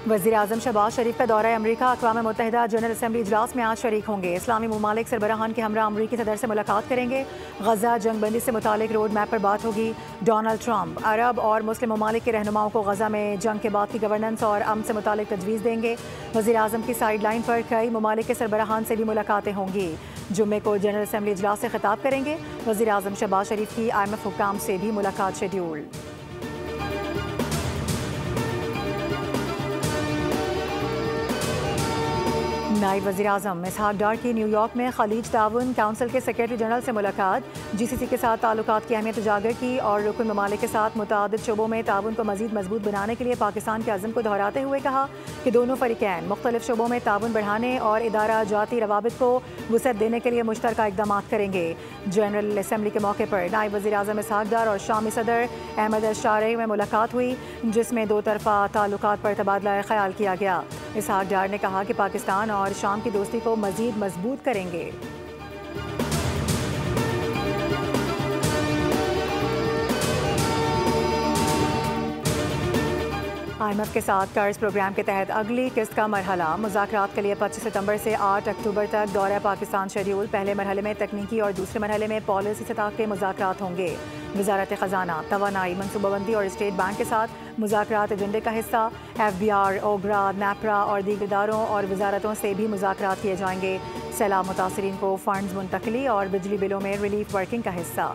वज़ीर आज़म शहबाज शरीफ का दौरा अमरीका अक़वाम मुत्तहिदा जनरल असम्बली इजलास में आज शरीक होंगे। इस्लामी ममालिक सरबराहान के हमरा अमरीकी सदर से मुलाकात करेंगे। गजा जंगबंदी से मुतालिक रोड मैप पर बात होगी। डोनाल्ड ट्रंप अरब और मुस्लिम ममालिक के रहनुमाओं को गजा में जंग के बाद की गवर्नेंस और अमन से मुतालिक तजवीज़ देंगे। वज़ीर आज़म की साइड लाइन पर कई ममालिक के सरबराहान से भी मुलाकातें होंगी। जुम्मे को जनरल असम्बली इजलास से खिताब करेंगे। वज़ीर आज़म शहबाज शरीफ की IMF हुक्काम से भी मुलाकात शेड्यूल। नायब वज़ीर आज़म इसहाक डार की न्यूयॉर्क में खलीज ताउन काउंसिल के सेक्रेटरी जनरल से मुलाकात। GCC के साथ ताल्लुकात की अहमियत उजागर की और रुकन ममालिक के साथ मुतादिद शोबों में ताउन को मज़ीद मजबूत बनाने के लिए पाकिस्तान के अज़म को दोहराते हुए कहा कि दोनों फ़रीक़ैन मुख्तलिफ शोबों में ताउन बढ़ाने और इदारा जाती रवाबित को वुसअत देने के लिए मुश्तरका इक़दाम करेंगे। जनरल असम्बली के मौके पर नायब वज़ीर आज़म इसहाक डार और शामी सदर अहमद अल-शारई में मुलाकात हुई, जिसमें दो तरफ़ा ताल्लुकात पर तबादला ख्याल किया गया। इसहाक डार ने कहा कि पाकिस्तान और शाम की दोस्ती को मज़ीद मजबूत करेंगे। IMF के साथ कर्ज प्रोग्राम के तहत अगली किस्त का मरहला मुज़ाकरात के लिए 25 सितंबर से 8 अक्टूबर तक दौरा पाकिस्तान शेड्यूल। पहले मरहले में तकनीकी और दूसरे मरहले में पॉलिसी सतह के मुज़ाकरात होंगे। वज़ारत ख़जाना, तवानाई, मनसूबाबंदी और स्टेट बैंक के साथ मुज़ाकरात एजेंडे का हिस्सा। FBR, ओगरा, नैपरा और दीगर इदारों और वजारतों से भी मुज़ाकरात किए जाएंगे। सैलाब मुतासरीन को फ़ंड्स मुंतकली और बिजली बिलों में रिलीफ वर्किंग का हिस्सा।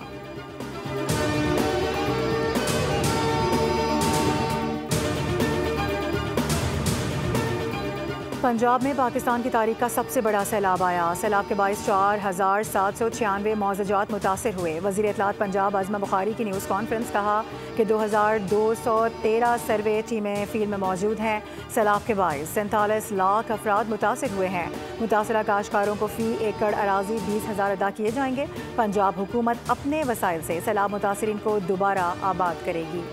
पंजाब में पाकिस्तान की तारीख का सबसे बड़ा सैलाब आया। सैलाब के बाइस 4,796 मौज़ूजात मुतासर हुए। वज़ीर इत्तलात पंजाब आज़मा बुखारी की न्यूज़ कॉन्फ्रेंस कहा कि 2213 सर्वे टीमें फील्ड में मौजूद हैं। सैलाब के बाइस 47 लाख अफराद मुतासर हुए हैं। मुतासरा काश्तकारों को फ़ी एकड़ अराजी 20,000 अदा किए जाएंगे। पंजाब हुकूमत अपने वसाइल से सैलाब मुतासरीन को दोबारा आबाद करेगी।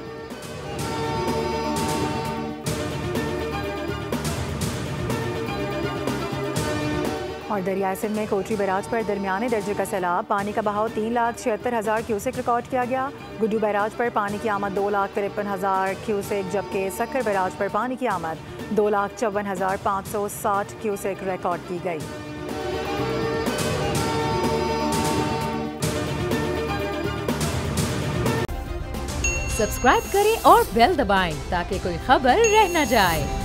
और दरियाई सिंध में कोटरी बैराज पर दरमियाने दर्जे का सैलाब। पानी का बहाव 3,76,000 क्यूसेक रिकॉर्ड किया गया। गुड्डू बैराज पर पानी की आमद 2,53,000 क्यूसेक, जबकि सक्कर बैराज पर पानी की आमद 2,54,560 क्यूसेक रिकॉर्ड की गई। सब्सक्राइब करें और बेल दबाएं ताकि कोई खबर रह न जाए।